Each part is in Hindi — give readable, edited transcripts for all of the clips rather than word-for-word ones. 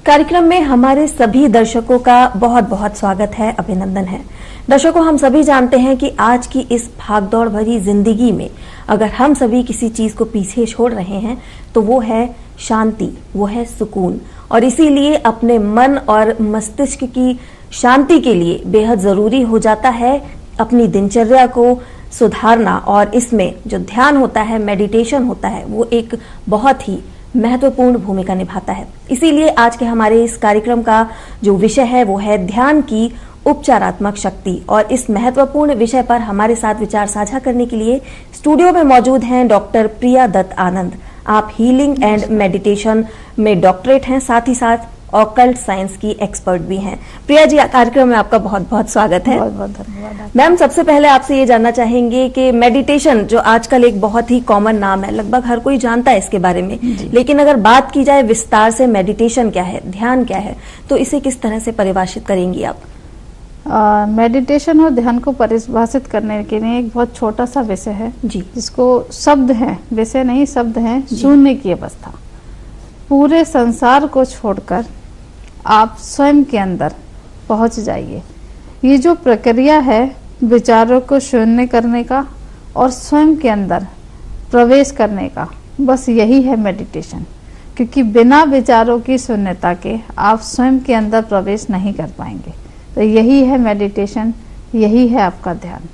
कार्यक्रम में हमारे सभी दर्शकों का बहुत बहुत स्वागत है, अभिनंदन है। दर्शकों, हम सभी जानते हैं कि आज की इस भागदौड़ भरी जिंदगी में अगर हम सभी किसी चीज को पीछे छोड़ रहे हैं तो वो है शांति, वो है सुकून। और इसीलिए अपने मन और मस्तिष्क की शांति के लिए बेहद जरूरी हो जाता है अपनी दिनचर्या को सुधारना। और इसमें जो ध्यान होता है, मेडिटेशन होता है, वो एक बहुत ही महत्वपूर्ण भूमिका निभाता है। इसीलिए आज के हमारे इस कार्यक्रम का जो विषय है वो है ध्यान की उपचारात्मक शक्ति। और इस महत्वपूर्ण विषय पर हमारे साथ विचार साझा करने के लिए स्टूडियो में मौजूद हैं डॉक्टर प्रिया दत्त आनंद। आप हीलिंग एंड मेडिटेशन में डॉक्टरेट हैं, साथ ही साथ ऑकल्ट साइंस की एक्सपर्ट भी हैं। प्रिया जी, कार्यक्रम में आपका बहुत बहुत स्वागत है। बहुत बहुत धन्यवाद। मैम, सबसे पहले आपसे ये जानना चाहेंगे कि मेडिटेशन जो आजकल एक बहुत ही कॉमन नाम है, लगभग हर कोई जानता है इसके बारे में, लेकिन अगर बात की जाए विस्तार से मेडिटेशन क्या है, ध्यान क्या है, तो इसे किस तरह से परिभाषित करेंगी आप? मेडिटेशन और ध्यान को परिभाषित करने के लिए एक बहुत छोटा सा विषय है जी, जिसको शब्द है, विषय नहीं शब्द है, शून्य की अवस्था। पूरे संसार को छोड़कर आप स्वयं के अंदर पहुंच जाइए। ये जो प्रक्रिया है विचारों को शून्य करने का और स्वयं के अंदर प्रवेश करने का, बस यही है मेडिटेशन। क्योंकि बिना विचारों की शून्यता के आप स्वयं के अंदर प्रवेश नहीं कर पाएंगे। तो यही है मेडिटेशन, यही है आपका ध्यान।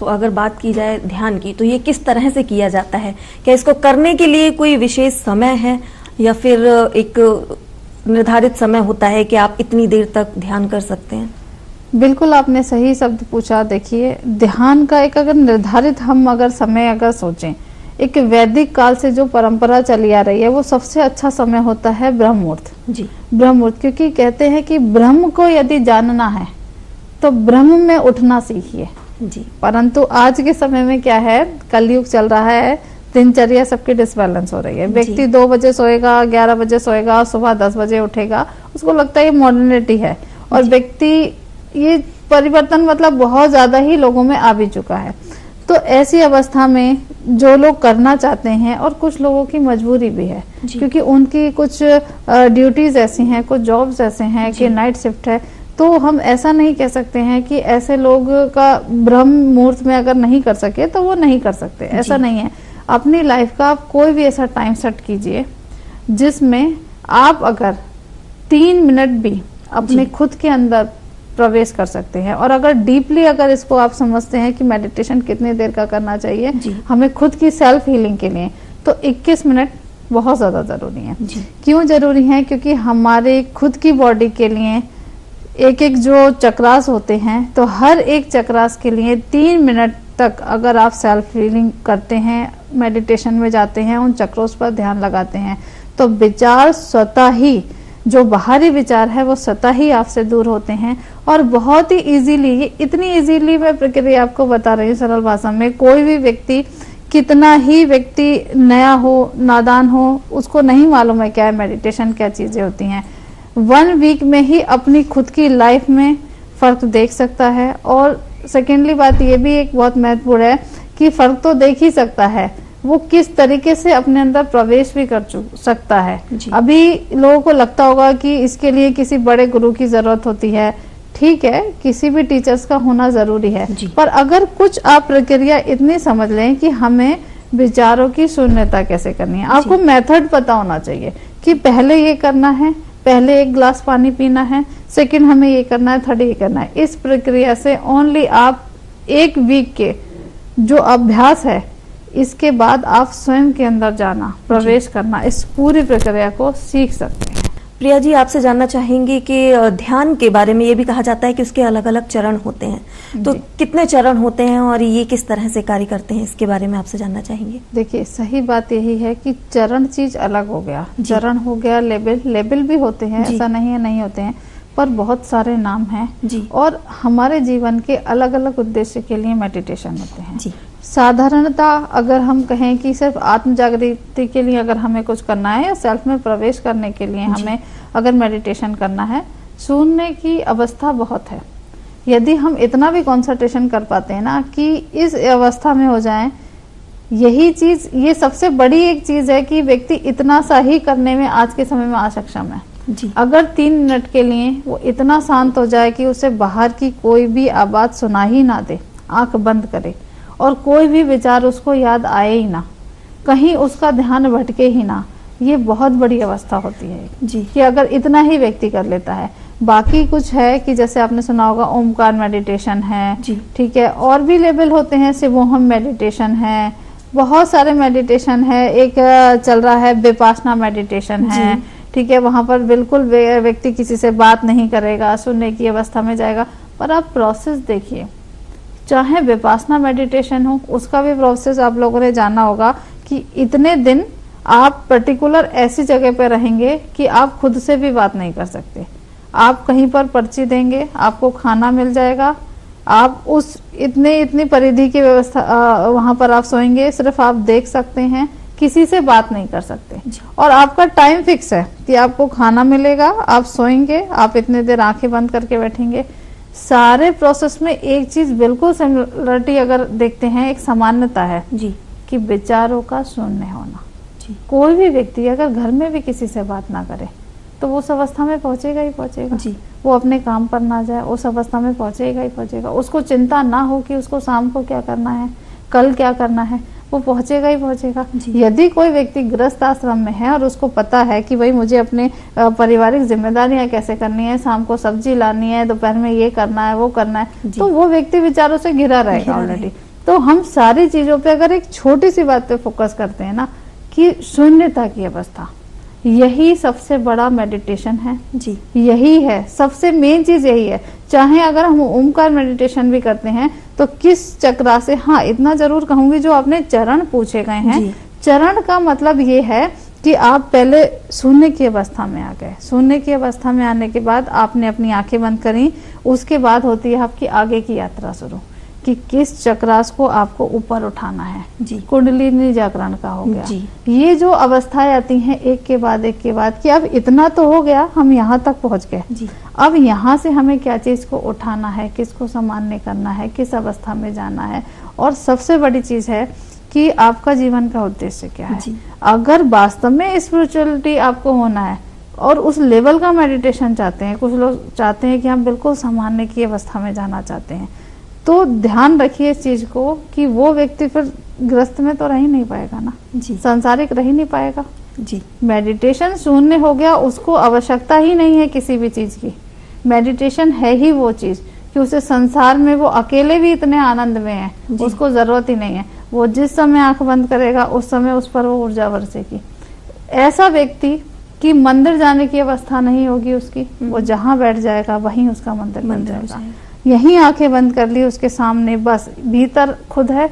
तो अगर बात की जाए ध्यान की, तो ये किस तरह से किया जाता है? क्या इसको करने के लिए कोई विशेष समय है या फिर एक निर्धारित समय होता है कि आप इतनी देर तक ध्यान कर सकते हैं? बिल्कुल, आपने सही शब्द पूछा। देखिए, ध्यान का एक अगर निर्धारित हम अगर समय अगर सोचें, एक वैदिक काल से जो परंपरा चली आ रही है, वो सबसे अच्छा समय होता है ब्रह्म मुहूर्त। जी, ब्रह्म मुहूर्त, क्योंकि कहते हैं कि ब्रह्म को यदि जानना है तो ब्रह्म में उठना सीखिए। जी, परंतु आज के समय में क्या है, कलयुग चल रहा है, दिनचर्या सबकी डिसबैलेंस हो रही है। व्यक्ति 2 बजे सोएगा, 11 बजे सोएगा, सुबह 10 बजे उठेगा, उसको लगता है ये मॉडर्निटी है। और व्यक्ति ये परिवर्तन मतलब बहुत ज्यादा ही लोगों में आ भी चुका है। तो ऐसी अवस्था में जो लोग करना चाहते हैं, और कुछ लोगों की मजबूरी भी है क्योंकि उनकी कुछ ड्यूटीज ऐसी हैं, कुछ जॉब्स ऐसे हैं कि नाइट शिफ्ट है, तो हम ऐसा नहीं कह सकते हैं कि ऐसे लोग का ब्रह्म मुहूर्त में अगर नहीं कर सके तो वो नहीं कर सकते, ऐसा नहीं है। अपनी लाइफ का आप कोई भी ऐसा टाइम सेट कीजिए जिसमें आप अगर 3 मिनट भी अपने खुद के अंदर प्रवेश कर सकते हैं। और अगर डीपली अगर इसको आप समझते हैं कि मेडिटेशन कितनी देर का करना चाहिए हमें खुद की सेल्फ हीलिंग के लिए, तो 21 मिनट बहुत ज्यादा जरूरी है। क्यों जरूरी है? क्योंकि हमारे खुद की बॉडी के लिए एक एक जो चक्रास होते हैं, तो हर एक चक्रास के लिए 3 मिनट तक अगर आप सेल्फ हीलिंग करते हैं, मेडिटेशन में जाते हैं, उन चक्रों पर ध्यान लगाते हैं, तो विचार स्वतः ही, जो बाहरी विचार है वो स्वतः ही आपसे दूर होते हैं। और बहुत ही इजीली, ये इतनी इजीली मैं प्रक्रिया आपको बता रही हूँ सरल भाषा में। कोई भी व्यक्ति, कितना ही व्यक्ति नया हो, नादान हो, उसको नहीं मालूम है क्या है मेडिटेशन, क्या चीजें होती हैं। 1 वीक में ही अपनी खुद की लाइफ में फर्क देख सकता है। और सेकेंडली बात ये भी एक बहुत महत्वपूर्ण है कि फर्क तो देख ही सकता है, वो किस तरीके से अपने अंदर प्रवेश भी कर सकता है। अभी लोगों को लगता होगा कि इसके लिए किसी बड़े गुरु की जरूरत होती है। ठीक है, किसी भी टीचर्स का होना जरूरी है, पर अगर कुछ आप प्रक्रिया इतनी समझ लें कि हमें विचारों की शून्यता कैसे करनी है, आपको मेथड पता होना चाहिए कि पहले ये करना है, पहले 1 गिलास पानी पीना है, सेकंड हमें ये करना है, थर्ड ये करना है। इस प्रक्रिया से ओनली आप 1 वीक के जो अभ्यास है, इसके बाद आप स्वयं के अंदर जाना, प्रवेश करना, इस पूरी प्रक्रिया को सीख सकते हैं। प्रिया जी, आपसे जानना चाहेंगे कि ध्यान के बारे में ये भी कहा जाता है कि उसके अलग अलग चरण होते हैं, तो कितने चरण होते हैं और ये किस तरह से कार्य करते हैं, इसके बारे में आपसे जानना चाहेंगे। देखिए, सही बात यही है कि चरण चीज अलग हो गया, चरण हो गया, लेवल भी होते हैं, ऐसा नहीं है नहीं होते हैं, पर बहुत सारे नाम हैं और हमारे जीवन के अलग अलग उद्देश्य के लिए मेडिटेशन होते हैं। साधारणता अगर हम कहें कि सिर्फ आत्म जागृति के लिए अगर हमें कुछ करना है या सेल्फ में प्रवेश करने के लिए हमें अगर मेडिटेशन करना है, सुनने की अवस्था बहुत है। यदि हम इतना भी कंसंट्रेशन कर पाते हैं ना कि इस अवस्था में हो जाएं, यही चीज, ये सबसे बड़ी एक चीज है कि व्यक्ति इतना सा ही करने में आज के समय में असक्षम है। जी। अगर 3 मिनट के लिए वो इतना शांत हो जाए कि उसे बाहर की कोई भी आवाज सुना ही ना दे, आंख बंद करे और कोई भी विचार उसको याद आए ही ना, कहीं उसका ध्यान भटके ही ना, ये बहुत बड़ी अवस्था होती है जी। कि अगर इतना ही व्यक्ति कर लेता है। बाकी कुछ है कि जैसे आपने सुना होगा ओमकार मेडिटेशन है, जी। ठीक है, और भी लेवल होते हैं, शिवोहम मेडिटेशन है, बहुत सारे मेडिटेशन है। एक चल रहा है विपासना मेडिटेशन है, ठीक है, वहां पर बिल्कुल व्यक्ति किसी से बात नहीं करेगा, सुनने की अवस्था में जाएगा। पर आप प्रोसेस देखिए, चाहे विपासना मेडिटेशन हो, उसका भी प्रोसेस आप लोगों ने जाना होगा कि इतने दिन आप पर्टिकुलर ऐसी जगह पे रहेंगे कि आप खुद से भी बात नहीं कर सकते। आप कहीं पर पर्ची देंगे, आपको खाना मिल जाएगा, आप उस इतनी परिधि की व्यवस्था वहां पर आप सोएंगे, सिर्फ आप देख सकते हैं, किसी से बात नहीं कर सकते। और आपका टाइम फिक्स है कि आपको खाना मिलेगा, आप सोएंगे, आप इतने देर आंखें बंद करके बैठेंगे। सारे प्रोसेस में एक चीज बिल्कुल सिमिलरिटी अगर देखते हैं, एक सामान्यता है जी। कि विचारों का शून्य होना। जी। कोई भी व्यक्ति अगर घर में भी किसी से बात ना करे तो वो उस अवस्था में पहुंचेगा ही पहुंचेगा। जी। वो अपने काम पर ना जाए, उस अवस्था में पहुंचेगा ही पहुंचेगा। उसको चिंता ना हो कि उसको शाम को क्या करना है, कल क्या करना है, वो पहुंचेगा ही पहुंचेगा। यदि कोई व्यक्ति गृहस्थ आश्रम में है और उसको पता है कि भाई मुझे अपने पारिवारिक जिम्मेदारियां कैसे करनी है, शाम को सब्जी लानी है, दोपहर में ये करना है, वो करना है, तो वो व्यक्ति विचारों से घिरा रहेगा ऑलरेडी। तो हम सारी चीजों पे अगर एक छोटी सी बात पे फोकस करते हैं ना, कि शून्यता की अवस्था, यही सबसे बड़ा मेडिटेशन है जी। यही है सबसे मेन चीज, यही है। चाहे अगर हम ओमकार मेडिटेशन भी करते हैं तो किस चक्रा से, हाँ इतना जरूर कहूंगी, जो आपने चरण पूछे गए हैं, चरण का मतलब ये है कि आप पहले शून्य की अवस्था में आ गए। शून्य की अवस्था में आने के बाद आपने अपनी आंखें बंद करी, उसके बाद होती है आपकी आगे की यात्रा शुरू, कि किस चक्रास को आपको ऊपर उठाना है। जी। कुंडलिनी जागरण का हो गया। जी। ये जो अवस्थाएं आती हैं एक के बाद एक के बाद, कि अब इतना तो हो गया, हम यहाँ तक पहुंच गए, अब यहाँ से हमें क्या चीज को उठाना है, किसको सामान्य करना है, किस अवस्था में जाना है। और सबसे बड़ी चीज है कि आपका जीवन का उद्देश्य क्या है। अगर वास्तव में स्पिरिचुअलिटी आपको होना है और उस लेवल का मेडिटेशन चाहते हैं, कुछ लोग चाहते हैं कि हम बिल्कुल सामान्य की अवस्था में जाना चाहते हैं, तो ध्यान रखिए इस चीज को कि वो व्यक्ति फिर ग्रस्त में तो रह ही नहीं पाएगा ना, सांसारिक रह ही नहीं पाएगा। जी। मेडिटेशन शून्य हो गया, उसको आवश्यकता ही नहीं है किसी भी चीज की। मेडिटेशन है ही वो चीज कि उसे संसार में, वो अकेले भी इतने आनंद में है, उसको जरूरत ही नहीं है। वो जिस समय आंख बंद करेगा उस समय उस पर वो ऊर्जा बरसेगी। ऐसा व्यक्ति कि मंदिर जाने की अवस्था नहीं होगी उसकी, वो जहाँ बैठ जाएगा वहीं उसका मंदिर बन जाएगा। यहीं आंखें बंद कर ली, उसके सामने बस भीतर खुद है,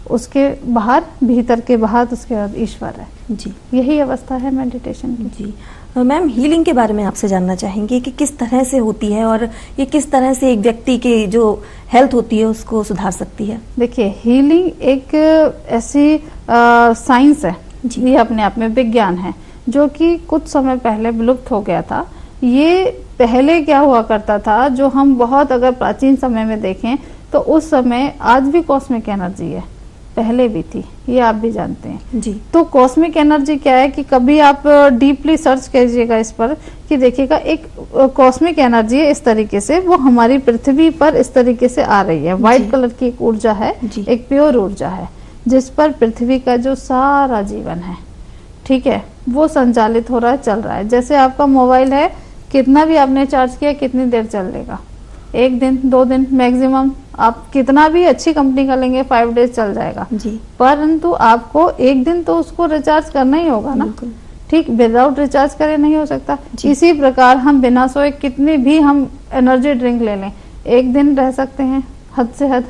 उसके बाहर, भीतर के बाहर उसके बाद ईश्वर है। जी। यही अवस्था है मेडिटेशन की। जी। मैम, हीलिंग के बारे में आपसे जानना चाहेंगे कि किस तरह से होती है और ये किस तरह से एक व्यक्ति की जो हेल्थ होती है उसको सुधार सकती है। देखिए, हीलिंग एक ऐसी साइंस है, ये अपने आप में विज्ञान है, जो कि कुछ समय पहले विलुप्त हो गया था। ये पहले क्या हुआ करता था, जो हम बहुत अगर प्राचीन समय में देखें तो उस समय, आज भी कॉस्मिक एनर्जी है, पहले भी थी, ये आप भी जानते हैं। जी। तो कॉस्मिक एनर्जी क्या है कि कभी आप डीपली सर्च कीजिएगा इस पर, कि देखिएगा एक कॉस्मिक एनर्जी है इस तरीके से, वो हमारी पृथ्वी पर इस तरीके से आ रही है। व्हाइट कलर की एक ऊर्जा है, एक प्योर ऊर्जा है, जिस पर पृथ्वी का जो सारा जीवन है, ठीक है, वो संचालित हो रहा है, चल रहा है। जैसे आपका मोबाइल है, कितना भी आपने चार्ज किया कितनी देर चल लेगा, 1 दिन 2 दिन मैक्सिमम। आप कितना भी अच्छी कंपनी का लेंगे 5 डेज चल जाएगा जी। परंतु आपको 1 दिन तो उसको रिचार्ज करना ही होगा ना, ठीक, विदाउट रिचार्ज करे नहीं हो सकता। इसी प्रकार हम बिना सोए कितनी भी हम एनर्जी ड्रिंक ले लें, 1 दिन रह सकते हैं हद से हद,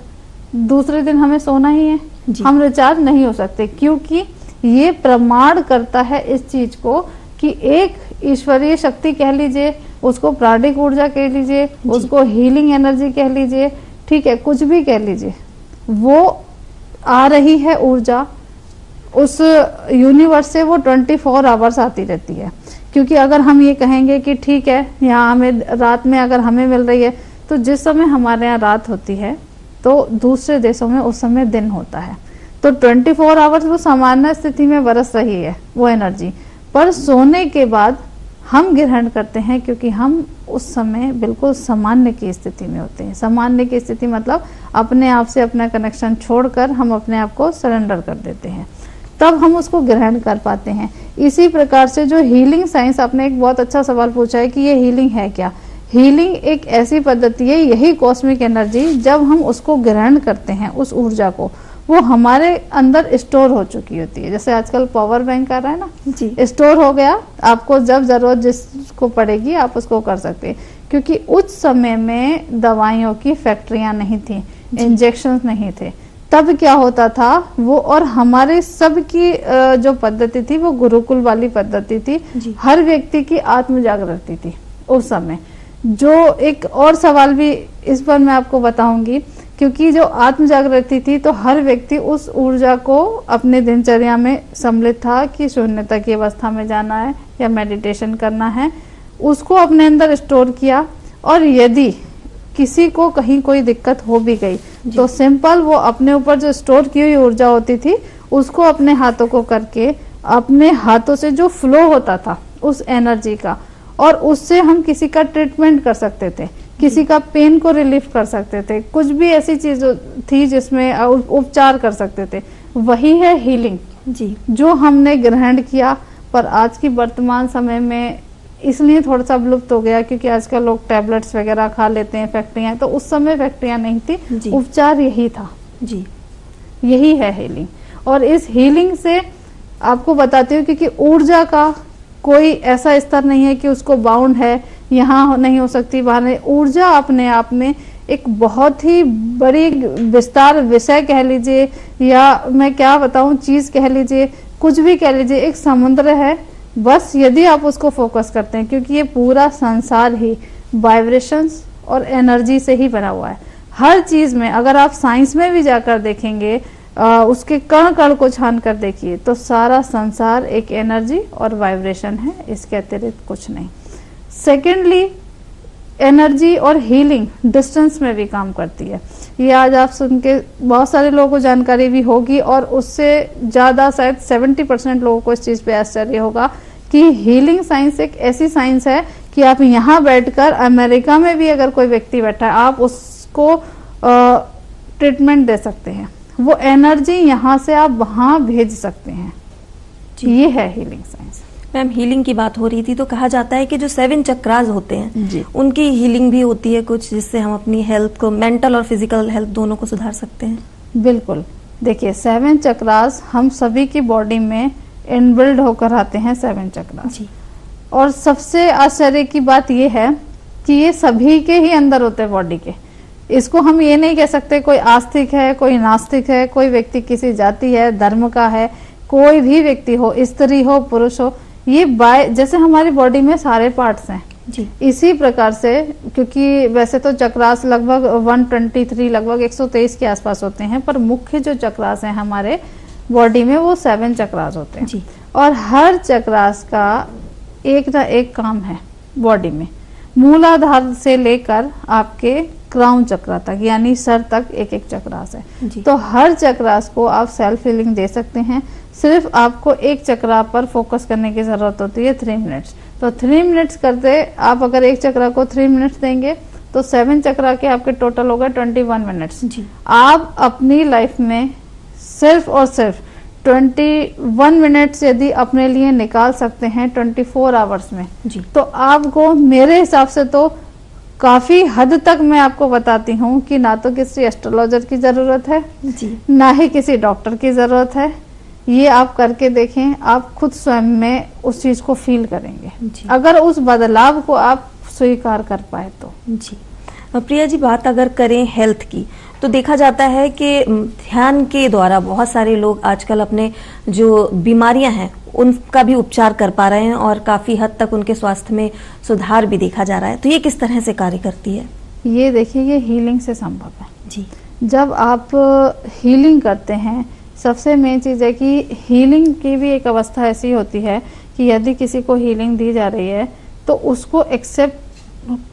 दूसरे दिन हमें सोना ही है, हम रिचार्ज नहीं हो सकते। क्योंकि ये प्रमाण करता है इस चीज को कि एक ईश्वरीय शक्ति कह लीजिए, उसको प्राणिक ऊर्जा कह लीजिए, उसको हीलिंग एनर्जी कह लीजिए, ठीक है, कुछ भी कह लीजिए, वो आ रही है ऊर्जा उस यूनिवर्स से, वो 24 आवर्स आती रहती है। क्योंकि अगर हम ये कहेंगे कि ठीक है, यहाँ हमें रात में अगर हमें मिल रही है, तो जिस समय हमारे यहाँ रात होती है तो दूसरे देशों में उस समय दिन होता है। तो 24 आवर्स वो सामान्य स्थिति में बरस रही है वो एनर्जी, पर सोने के बाद हम ग्रहण करते हैं क्योंकि हम उस समय बिल्कुल सामान्य की स्थिति में होते हैं। सामान्य की स्थिति मतलब अपने आप से अपना कनेक्शन छोड़कर हम अपने आप को सरेंडर कर देते हैं, तब हम उसको ग्रहण कर पाते हैं। इसी प्रकार से जो हीलिंग साइंस, आपने एक बहुत अच्छा सवाल पूछा है कि ये हीलिंग है क्या। हीलिंग एक ऐसी पद्धति है, यही कॉस्मिक एनर्जी जब हम उसको ग्रहण करते हैं, उस ऊर्जा को, वो हमारे अंदर स्टोर हो चुकी होती है। जैसे आजकल पावर बैंक आ रहा है ना जी, स्टोर हो गया, आपको जब जरूरत जिसको पड़ेगी आप उसको कर सकते हैं। क्योंकि उस समय में दवाइयों की फैक्ट्रियां नहीं थी, इंजेक्शन नहीं थे, तब क्या होता था वो, और हमारे सबकी जो पद्धति थी वो गुरुकुल वाली पद्धति थी। हर व्यक्ति की आत्म जागृति थी उस समय। जो एक और सवाल भी इस पर मैं आपको बताऊंगी, क्योंकि जो आत्म जागृति थी तो हर व्यक्ति उस ऊर्जा को अपने दिनचर्या में सम्मिलित था कि शून्यता की अवस्था में जाना है या मेडिटेशन करना है, उसको अपने अंदर स्टोर किया। और यदि किसी को कहीं कोई दिक्कत हो भी गई तो सिंपल वो अपने ऊपर जो स्टोर की हुई ऊर्जा होती थी उसको अपने हाथों को करके, अपने हाथों से जो फ्लो होता था उस एनर्जी का, और उससे हम किसी का ट्रीटमेंट कर सकते थे, किसी का पेन को रिलीफ कर सकते थे, कुछ भी ऐसी चीज थी जिसमें उपचार कर सकते थे। वही है हीलिंग जी, जो हमने ग्रहण किया। पर आज की वर्तमान समय में इसलिए थोड़ा सा विलुप्त हो गया क्योंकि आजकल लोग टैबलेट्स वगैरह खा लेते हैं, फैक्ट्रियां, तो उस समय फैक्ट्रियां नहीं थी, उपचार यही था जी, यही है हीलिंग। और इस हीलिंग से आपको बताती हूँ क्योंकि ऊर्जा का कोई ऐसा स्तर नहीं है कि उसको बाउंड है, यहाँ नहीं हो सकती, वहां नहीं। ऊर्जा अपने आप में एक बहुत ही बड़ी विस्तार विषय कह लीजिए, या मैं क्या बताऊं, चीज कह लीजिए, कुछ भी कह लीजिए, एक समुद्र है। बस यदि आप उसको फोकस करते हैं, क्योंकि ये पूरा संसार ही वाइब्रेशंस और एनर्जी से ही बना हुआ है। हर चीज में अगर आप साइंस में भी जाकर देखेंगे, उसके कण कण को छान कर देखिए, तो सारा संसार एक एनर्जी और वाइब्रेशन है, इसके अतिरिक्त कुछ नहीं। सेकेंडली, एनर्जी और हीलिंग डिस्टेंस में भी काम करती है। ये आज आप सुन के बहुत सारे लोगों को जानकारी भी होगी, और उससे ज्यादा शायद 70% लोगों को इस चीज पे आश्चर्य होगा कि हीलिंग साइंस एक ऐसी साइंस है कि आप यहाँ बैठकर, अमेरिका में भी अगर कोई व्यक्ति बैठा है, आप उसको ट्रीटमेंट दे सकते हैं। वो एनर्जी यहाँ से आप वहां भेज सकते हैं। ये है हीलिंग साइंस। मैम, हीलिंग की बात हो रही थी तो कहा जाता है कि जो 7 चक्रास होते हैं जी, उनकी हीलिंग भी होती है कुछ, जिससे हम अपनी हेल्थ को, मेंटल और फिजिकल हेल्थ दोनों को सुधार सकते हैं। बिल्कुल। देखिए 7 चक्रास हम सभी की बॉडी में इनबिल्ड होकर आते हैं, 7 चक्रास जी, और सबसे आश्चर्य की बात ये है कि ये सभी के ही अंदर होते हैं बॉडी के। इसको हम ये नहीं कह सकते कोई आस्तिक है, कोई नास्तिक है, कोई व्यक्ति किसी जाति है, धर्म का है, कोई भी व्यक्ति हो, स्त्री हो, पुरुष हो, ये जैसे हमारी बॉडी में सारे पार्ट्स हैं जी, इसी प्रकार से। क्योंकि वैसे तो चक्रास लगभग 123, लगभग 123 के आसपास होते हैं, पर मुख्य जो चक्रास हैं हमारे बॉडी में वो 7 चक्रास होते हैं जी, और हर चक्रास का एक ना एक काम है बॉडी में। मूलाधार से लेकर आपके क्राउन चक्र तक, यानी सर तक एक एक चक्रास है। तो हर चक्रास को आप सेल्फ हीलिंग दे सकते हैं। सिर्फ आपको एक चक्रा पर फोकस करने की जरूरत होती है 3 मिनट्स। तो 3 मिनट्स करते आप अगर एक चक्रा को 3 मिनट्स देंगे तो 7 चक्रा के आपके टोटल हो गए 21 मिनट्स। आप अपनी लाइफ में सिर्फ और सिर्फ 21 मिनट्स यदि अपने लिए निकाल सकते हैं 24 आवर्स में, तो आपको मेरे हिसाब से तो काफी हद तक मैं आपको बताती हूँ कि ना तो किसी एस्ट्रोलॉजर की जरूरत है जी, ना ही किसी डॉक्टर की जरूरत है। ये आप करके देखें, आप खुद स्वयं में उस चीज को फील करेंगे अगर उस बदलाव को आप स्वीकार कर पाए तो। जी प्रिया जी, बात अगर करें हेल्थ की तो देखा जाता है कि ध्यान के द्वारा बहुत सारे लोग आजकल अपने जो बीमारियां हैं उनका भी उपचार कर पा रहे हैं और काफी हद तक उनके स्वास्थ्य में सुधार भी देखा जा रहा है। तो ये किस तरह से कार्य करती है? ये देखिए, ये हीलिंग से संभव है जी। जब आप हीलिंग करते हैं, सबसे मेन चीज है कि हीलिंग की भी एक अवस्था ऐसी होती है कि यदि किसी को हीलिंग दी जा रही है तो उसको एक्सेप्ट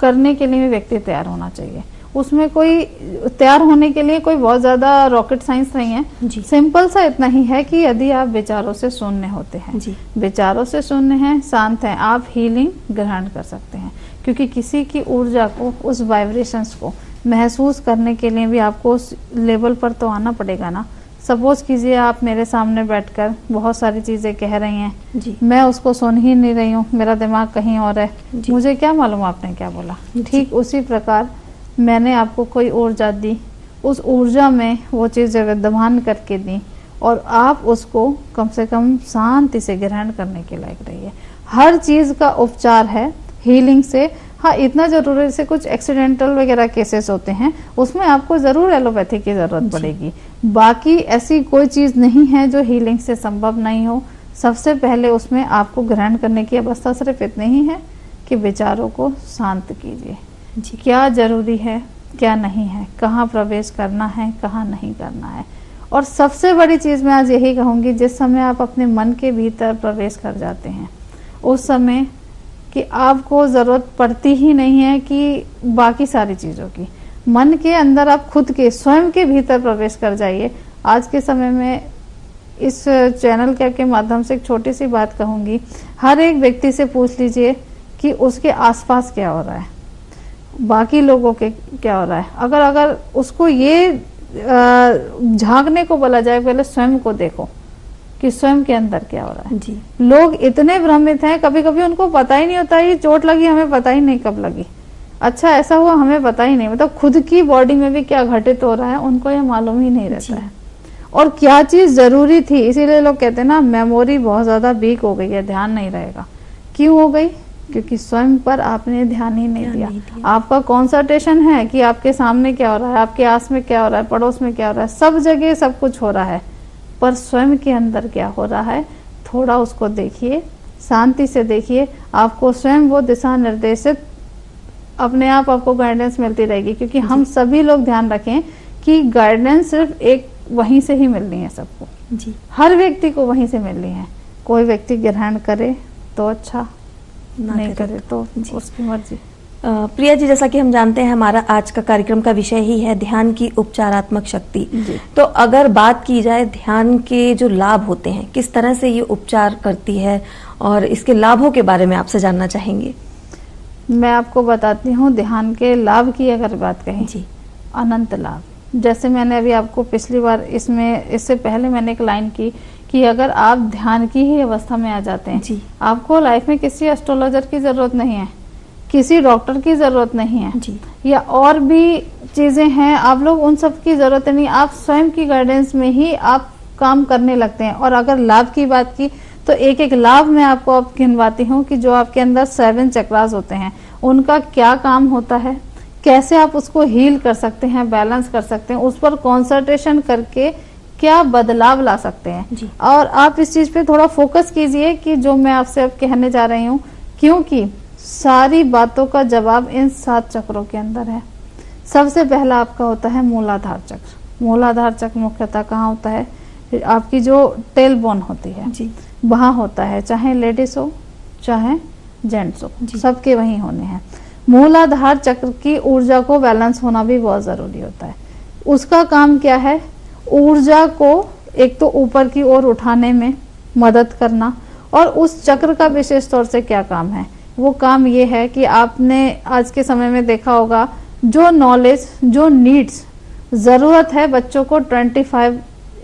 करने के लिए भी व्यक्ति तैयार होना चाहिए। उसमें कोई तैयार होने के लिए कोई बहुत ज्यादा रॉकेट साइंस नहीं है। जी। सिंपल सा इतना ही है कि यदि आप विचारों से शून्य होते हैं, जी। विचारों से शून्य हैं, शांत हैं, आप हीलिंग ग्रहण कर सकते हैं। क्योंकि किसी की ऊर्जा को, उस वाइब्रेशंस को महसूस करने के लिए भी आपको उस लेवल पर तो आना पड़ेगा ना। सपोज कीजिए आप मेरे सामने बैठकर बहुत सारी चीजें कह रही हैं, जी। मैं उसको सुन ही नहीं रही हूँ, मेरा दिमाग कहीं और है, जी। मुझे क्या मालूम आपने क्या बोला। ठीक उसी प्रकार मैंने आपको कोई ऊर्जा दी, उस ऊर्जा में वो चीजें विद्यमान करके दी और आप उसको कम से कम शांति से ग्रहण करने के लायक रहिए। हर चीज का उपचार है हीलिंग से। हाँ, इतना जरूर है, से कुछ एक्सीडेंटल वगैरह केसेस होते हैं, उसमें आपको जरूर एलोपैथी की जरूरत पड़ेगी। बाकी ऐसी कोई चीज नहीं है जो हीलिंग से संभव नहीं हो। सबसे पहले उसमें आपको ग्रहण करने की अवस्था सिर्फ इतनी ही है कि विचारों को शांत कीजिए। क्या जरूरी है, क्या नहीं है, कहाँ प्रवेश करना है, कहाँ नहीं करना है। और सबसे बड़ी चीज मैं आज यही कहूंगी, जिस समय आप अपने मन के भीतर प्रवेश कर जाते हैं उस समय कि आपको जरूरत पड़ती ही नहीं है कि बाकी सारी चीजों की। मन के अंदर आप खुद के स्वयं के भीतर प्रवेश कर जाइए। आज के समय में इस चैनल के माध्यम से एक छोटी सी बात कहूंगी, हर एक व्यक्ति से पूछ लीजिए कि उसके आसपास क्या हो रहा है, बाकी लोगों के क्या हो रहा है। अगर उसको ये झांकने को बोला जाए, पहले स्वयं को देखो कि स्वयं के अंदर क्या हो रहा है। जी। लोग इतने भ्रमित हैं, कभी कभी उनको पता ही नहीं होता, ये चोट लगी हमें पता ही नहीं कब लगी, अच्छा ऐसा हुआ हमें पता ही नहीं, मतलब खुद की बॉडी में भी क्या घटित हो रहा है उनको ये मालूम ही नहीं रहता है। और क्या चीज जरूरी थी, इसीलिए लोग कहते हैं ना मेमोरी बहुत ज्यादा वीक हो गई है, ध्यान नहीं रहेगा। क्यों हो गई? क्योंकि स्वयं पर आपने ध्यान ही नहीं दिया। आपका कॉन्संट्रेशन है कि आपके सामने क्या हो रहा है, आपके आस में क्या हो रहा है, पड़ोस में क्या हो रहा है, सब जगह सब कुछ हो रहा है, पर स्वयं के अंदर क्या हो रहा है थोड़ा उसको देखिए, शांति से देखिए। आपको स्वयं वो दिशा निर्देशित अपने आप आपको गाइडेंस मिलती रहेगी। क्योंकि हम सभी लोग ध्यान रखें कि गाइडेंस सिर्फ एक वहीं से ही मिलनी है सबको। जी। हर व्यक्ति को वहीं से मिलनी है। कोई व्यक्ति ग्रहण करे तो अच्छा, नहीं करे तो उसकी मर्जी। प्रिया जी, जैसा कि हम जानते हैं हमारा आज का कार्यक्रम का विषय ही है ध्यान की उपचारात्मक शक्ति। तो अगर बात की जाए ध्यान के जो लाभ होते हैं, किस तरह से ये उपचार करती है और इसके लाभों के बारे में आपसे जानना चाहेंगे। मैं आपको बताती हूँ ध्यान के लाभ की अगर बात कहें, जी अनंत लाभ। जैसे मैंने अभी आपको पिछली बार इससे पहले मैंने एक लाइन की कि अगर आप ध्यान की ही अवस्था में आ जाते हैं, जी, आपको लाइफ में किसी एस्ट्रोलॉजर की जरूरत नहीं है, किसी डॉक्टर की जरूरत नहीं है, जी, या और भी चीजें हैं, आप लोग उन सब की जरूरत नहीं। आप स्वयं की गाइडेंस में ही आप काम करने लगते हैं। और अगर लाभ की बात की तो एक एक लाभ मैं आपको अब गिनवाती हूँ कि जो आपके अंदर 7 चक्रास होते हैं उनका क्या काम होता है, कैसे आप उसको हील कर सकते हैं, बैलेंस कर सकते हैं, उस पर कॉन्संट्रेशन करके क्या बदलाव ला सकते हैं। और आप इस चीज पे थोड़ा फोकस कीजिए कि जो मैं आपसे अब कहने जा रही हूँ, क्योंकि सारी बातों का जवाब इन 7 चक्रों के अंदर है। सबसे पहला आपका होता है मूलाधार चक्र। मूलाधार चक्र मुख्यतः कहाँ होता है? आपकी जो टेल बोन होती है जी, वहां होता है, चाहे लेडीज हो चाहे जेंट्स हो, सबके वहीं होने हैं। मूलाधार चक्र की ऊर्जा को बैलेंस होना भी बहुत जरूरी होता है। उसका काम क्या है? ऊर्जा को एक तो ऊपर की ओर उठाने में मदद करना। और उस चक्र का विशेष तौर से क्या काम है? वो काम ये है कि आपने आज के समय में देखा होगा, जो नॉलेज, जो नीड्स, जरूरत है बच्चों को 25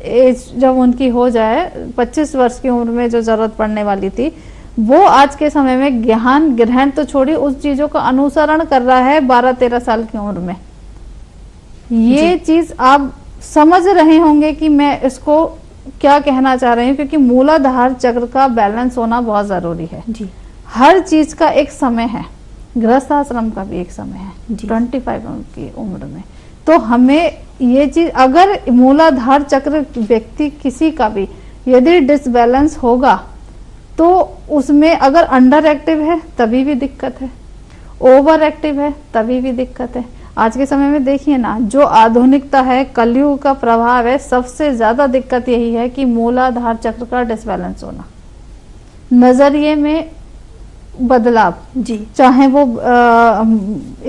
एज जब उनकी हो जाए, 25 वर्ष की उम्र में जो जरूरत पड़ने वाली थी, वो आज के समय में ज्ञान ग्रहण तो छोड़ी, उस चीजों का अनुसरण कर रहा है 12-13 साल की उम्र में। ये चीज आप समझ रहे होंगे कि मैं इसको क्या कहना चाह रही हूँ, क्योंकि मूलाधार चक्र का बैलेंस होना बहुत जरूरी है जी। हर चीज का एक समय है, गृहस्थ आश्रम का भी एक समय है 25 की उम्र में। तो हमें ये चीज, अगर मूलाधार चक्र व्यक्ति किसी का भी यदि डिसबैलेंस होगा तो उसमें अगर अंडर एक्टिव है तभी भी दिक्कत है, ओवर एक्टिव है तभी भी दिक्कत है। आज के समय में देखिए ना, जो आधुनिकता है, कलयुग का प्रभाव है, सबसे ज्यादा दिक्कत यही है कि मूलाधार चक्र का डिसबैलेंस होना, नजरिए में बदलाव जी, चाहे वो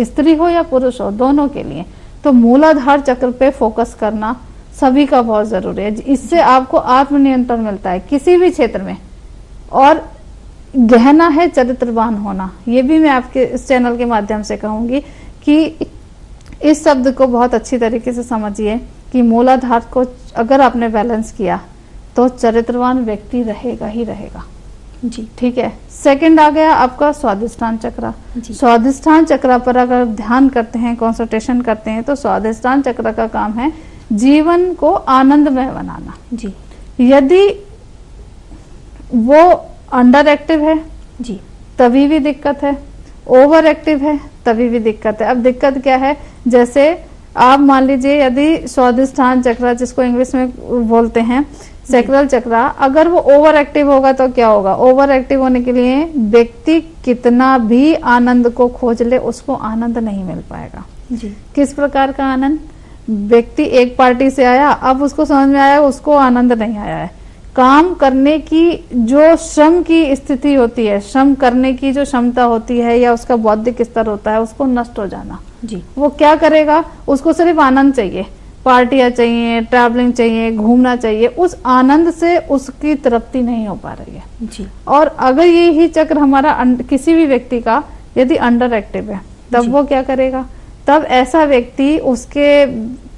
स्त्री हो या पुरुष हो, दोनों के लिए तो मूलाधार चक्र पे फोकस करना सभी का बहुत जरूरी है। इससे आपको आत्मनियंत्रण मिलता है किसी भी क्षेत्र में। और गहना है चरित्रवान होना, ये भी मैं आपके इस चैनल के माध्यम से कहूंगी कि इस शब्द को बहुत अच्छी तरीके से समझिए कि मूलाधार को अगर आपने बैलेंस किया तो चरित्रवान व्यक्ति रहेगा ही रहेगा जी। ठीक है। सेकंड आ गया आपका स्वादिष्ठान चक्र। स्वादिष्ठान चक्र पर अगर ध्यान करते हैं, कंसंट्रेशन करते हैं, तो स्वादिष्ठान चक्र का काम है जीवन को आनंदमय बनाना जी। यदि वो अंडर एक्टिव है जी तभी भी दिक्कत है, ओवर एक्टिव है तभी भी दिक्कत है। अब दिक्कत क्या है, जैसे आप मान लीजिए यदि स्वादिष्ठान चक्र जिसको इंग्लिश में बोलते हैं सैक्रल चक्र, अगर वो ओवर एक्टिव होगा तो क्या होगा, ओवर एक्टिव होने के लिए व्यक्ति कितना भी आनंद को खोज ले उसको आनंद नहीं मिल पाएगा जी। किस प्रकार का आनंद, व्यक्ति एक पार्टी से आया, अब उसको समझ में आया उसको आनंद नहीं आया है। काम करने की जो श्रम की स्थिति होती है, श्रम करने की जो क्षमता होती है या उसका बौद्धिक स्तर होता है, उसको नष्ट हो जाना जी। वो क्या करेगा, उसको सिर्फ आनंद चाहिए, पार्टियां चाहिए, ट्रैवलिंग चाहिए, घूमना चाहिए, उस आनंद से उसकी तृप्ति नहीं हो पा रही है जी। और अगर यही चक्र हमारा किसी भी व्यक्ति का यदि अंडर एक्टिव है तब वो क्या करेगा, तब ऐसा व्यक्ति उसके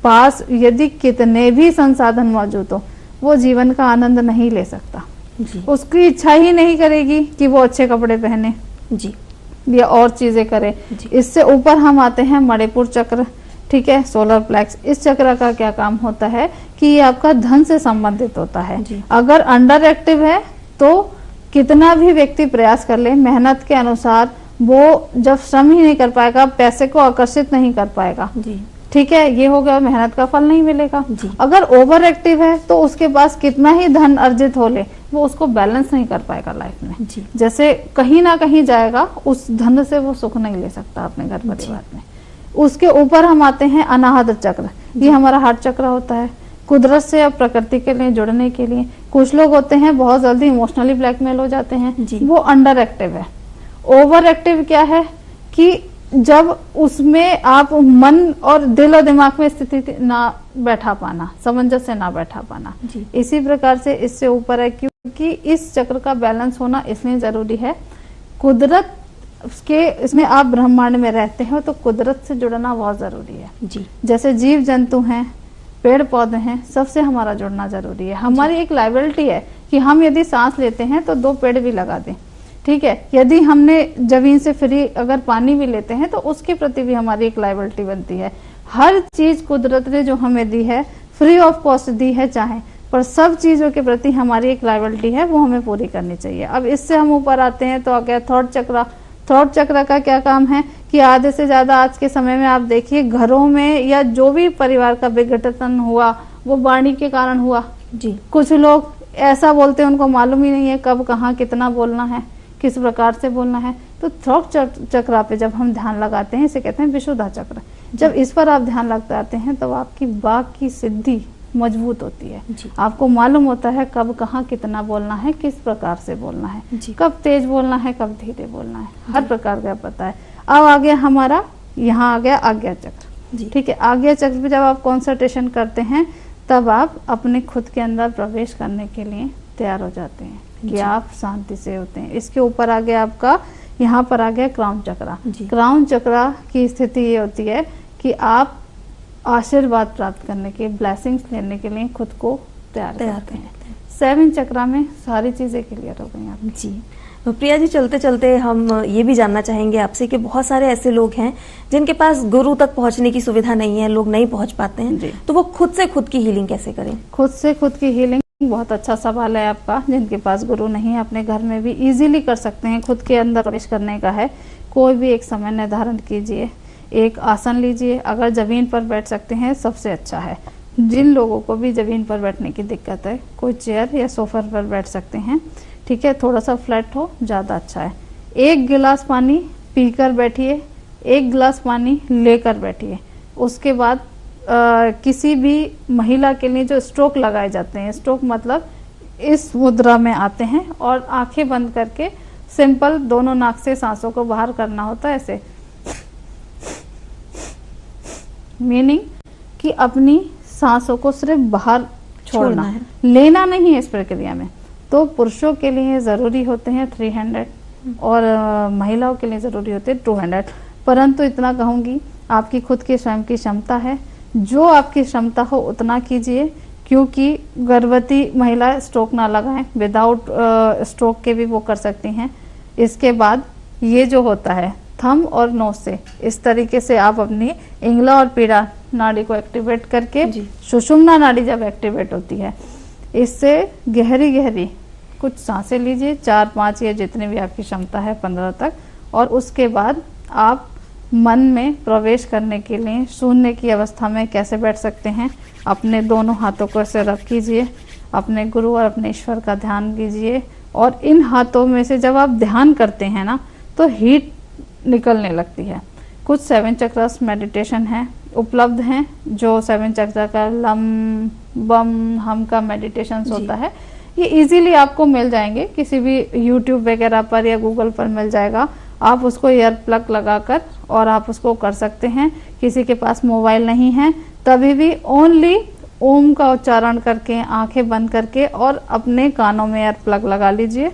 पास यदि कितने भी संसाधन मौजूद हो वो जीवन का आनंद नहीं ले सकता जी। उसकी इच्छा ही नहीं करेगी कि वो अच्छे कपड़े पहने जी या और चीजें करे। इससे ऊपर हम आते हैं मणिपुर चक्र, ठीक है, सोलर प्लेक्स। इस चक्र का क्या काम होता है कि ये आपका धन से संबंधित होता है। अगर अंडर एक्टिव है तो कितना भी व्यक्ति प्रयास कर ले, मेहनत के अनुसार वो जब श्रम ही नहीं कर पाएगा, पैसे को आकर्षित नहीं कर पाएगा जी। ठीक है, ये हो गया, मेहनत का फल नहीं मिलेगा। अगर ओवर एक्टिव है तो उसके पास कितना ही धन अर्जित हो ले वो उसको बैलेंस नहीं कर पाएगा लाइफ में जी। जैसे कहीं ना कहीं जाएगा, उस धन से वो सुख नहीं ले सकता अपने घर परिवार में। उसके ऊपर हम आते हैं अनाहत चक्र, ये हमारा हार्ट चक्र होता है, कुदरत से और प्रकृति के लिए जुड़ने के लिए। कुछ लोग होते हैं बहुत जल्दी इमोशनली ब्लैकमेल हो जाते हैं, वो अंडर एक्टिव है। ओवर एक्टिव क्या है कि जब उसमें आप मन और दिल और दिमाग में स्थिति ना बैठा पाना, सामंजस्य ना बैठा पाना, इसी प्रकार से इससे ऊपर है क्योंकि इस चक्र का बैलेंस होना इसलिए जरूरी है। कुदरत के इसमें आप ब्रह्मांड में रहते हो तो कुदरत से जुड़ना बहुत जरूरी है जी। जैसे जीव जंतु हैं, पेड़ पौधे हैं, सबसे हमारा जुड़ना जरूरी है। हमारी एक लायबिलिटी है कि हम यदि सांस लेते हैं तो 2 पेड़ भी लगा दें, ठीक है। यदि हमने जमीन से फ्री अगर पानी भी लेते हैं तो उसके प्रति भी हमारी एक लायबिलिटी बनती है। हर चीज कुदरत ने जो हमें दी है फ्री ऑफ कॉस्ट दी है चाहे, पर सब चीजों के प्रति हमारी एक लायबिलिटी है, वो हमें पूरी करनी चाहिए। अब इससे हम ऊपर आते हैं तो आ गया थॉट चक्र। थॉट चक्र का क्या काम है कि आधे से ज्यादा आज के समय में आप देखिए घरों में या जो भी परिवार का विघटन हुआ वो वाणी के कारण हुआ जी। कुछ लोग ऐसा बोलते हैं उनको मालूम ही नहीं है कब कहाँ कितना बोलना है, किस प्रकार से बोलना है। तो थॉट चक्र पे जब हम ध्यान लगाते हैं, इसे कहते हैं विशुद्धा चक्र। जब इस पर आप ध्यान लगाते हैं तो आपकी वाक की सिद्धि मजबूत होती है। आपको मालूम होता है कब कहाँ कितना बोलना है, किस प्रकार से बोलना है, कब तेज बोलना है, कब धीरे बोलना है, हर प्रकार का पता है। अब आ गया हमारा, यहाँ आ गया आज्ञा चक्र, ठीक है। आज्ञा चक्र पे जब आप कंसंट्रेशन करते हैं तब आप अपने खुद के अंदर प्रवेश करने के लिए तैयार हो जाते हैं कि आप शांति से होते हैं। इसके ऊपर आ गया आपका, यहाँ पर आ गया क्राउन चक्र। क्राउन चक्र की स्थिति ये होती है कि आप आशीर्वाद प्राप्त करने के, ब्लेसिंग्स लेने के लिए खुद को तैयार करते हैं। 7 चक्र में सारी चीजें क्लियर हो गई आपकी जी। तो प्रिया जी, चलते चलते हम ये भी जानना चाहेंगे आपसे कि बहुत सारे ऐसे लोग हैं जिनके पास गुरु तक पहुंचने की सुविधा नहीं है, लोग नहीं पहुंच पाते हैं, तो वो खुद से खुद की हीलिंग कैसे करें? खुद से खुद की हीलिंग बहुत अच्छा सवाल है आपका। जिनके पास गुरु नहीं है अपने घर में भी इजीली कर सकते हैं। खुद के अंदर प्रवेश करने का है, कोई भी एक समय निर्धारण कीजिए, एक आसन लीजिए। अगर जमीन पर बैठ सकते हैं सबसे अच्छा है। जिन लोगों को भी जमीन पर बैठने की दिक्कत है, कोई चेयर या सोफा पर बैठ सकते हैं, ठीक है। थोड़ा सा फ्लैट हो ज़्यादा अच्छा है। 1 गिलास पानी पीकर बैठिए, 1 गिलास पानी लेकर बैठिए। उसके बाद किसी भी महिला के लिए जो स्ट्रोक लगाए जाते हैं, स्ट्रोक मतलब इस मुद्रा में आते हैं और आंखें बंद करके सिंपल दोनों नाक से सांसों को बाहर करना होता है ऐसे, मीनिंग कि अपनी सांसों को सिर्फ बाहर छोड़ना है, लेना नहीं है इस प्रक्रिया में। तो पुरुषों के लिए जरूरी होते हैं 300 और महिलाओं के लिए जरूरी होते हैं 200। परंतु इतना कहूंगी, आपकी खुद की स्वयं की क्षमता है, जो आपकी क्षमता हो उतना कीजिए, क्योंकि गर्भवती महिला स्ट्रोक ना लगाएं, विदाउट स्ट्रोक के भी वो कर सकती हैं। इसके बाद ये जो होता है थंब और नोज से इस तरीके से आप अपनी इंगला और पीड़ा नाड़ी को एक्टिवेट करके, सुषुम्ना नाड़ी जब एक्टिवेट होती है, इससे गहरी गहरी कुछ सांसें लीजिए, 4-5 या जितनी भी आपकी क्षमता है 15 तक। और उसके बाद आप मन में प्रवेश करने के लिए शून्य की अवस्था में कैसे बैठ सकते हैं, अपने दोनों हाथों को ऐसे रब कीजिए, अपने गुरु और अपने ईश्वर का ध्यान कीजिए। और इन हाथों में से जब आप ध्यान करते हैं ना, तो हीट निकलने लगती है। कुछ 7 चक्रस मेडिटेशन है उपलब्ध हैं, जो 7 चक्र का लम बम हम का मेडिटेशन होता है, ये इजीली आपको मिल जाएंगे, किसी भी यूट्यूब वगैरह पर या गूगल पर मिल जाएगा। आप उसको ईयर प्लग लगाकर और आप उसको कर सकते हैं। किसी के पास मोबाइल नहीं है तभी भी ओनली ओम का उच्चारण करके, आंखें बंद करके और अपने कानों में ईयर प्लग लगा लीजिए,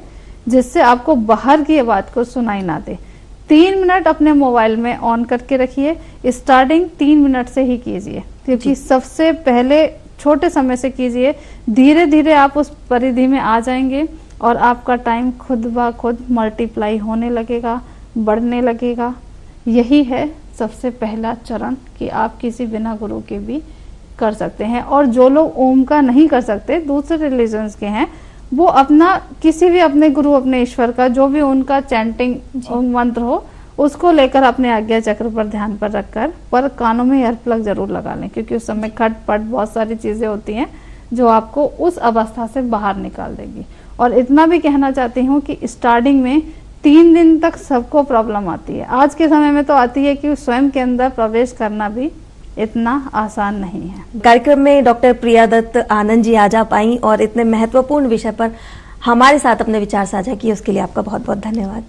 जिससे आपको बाहर की आवाज को सुनाई ना दे। 3 मिनट अपने मोबाइल में ऑन करके रखिए। स्टार्टिंग 3 मिनट से ही कीजिए, क्योंकि सबसे पहले छोटे समय से कीजिए। धीरे धीरे आप उस परिधि में आ जाएंगे और आपका टाइम खुद ब खुद मल्टीप्लाई होने लगेगा, बढ़ने लगेगा। यही है सबसे पहला चरण कि आप किसी बिना गुरु के भी कर सकते हैं। और जो लोग ओम का नहीं कर सकते, दूसरे रिलीजन्स के हैं, वो अपना किसी भी अपने गुरु, अपने ईश्वर का जो भी उनका चैंटिंग मंत्र हो, उसको लेकर अपने आज्ञा चक्र पर ध्यान पर रखकर, पर कानों में ईयर प्लग जरूर लगा लें, क्योंकि उस समय खटपट बहुत सारी चीजें होती हैं जो आपको उस अवस्था से बाहर निकाल देगी। और इतना भी कहना चाहती हूँ कि स्टार्टिंग में 3 दिन तक सबको प्रॉब्लम आती है। आज के समय में तो आती है कि स्वयं के अंदर प्रवेश करना भी इतना आसान नहीं है। कार्यक्रम में डॉक्टर प्रिया दत्त आनंद जी आज आप आई और इतने महत्वपूर्ण विषय पर हमारे साथ अपने विचार साझा किए, उसके लिए आपका बहुत बहुत धन्यवाद।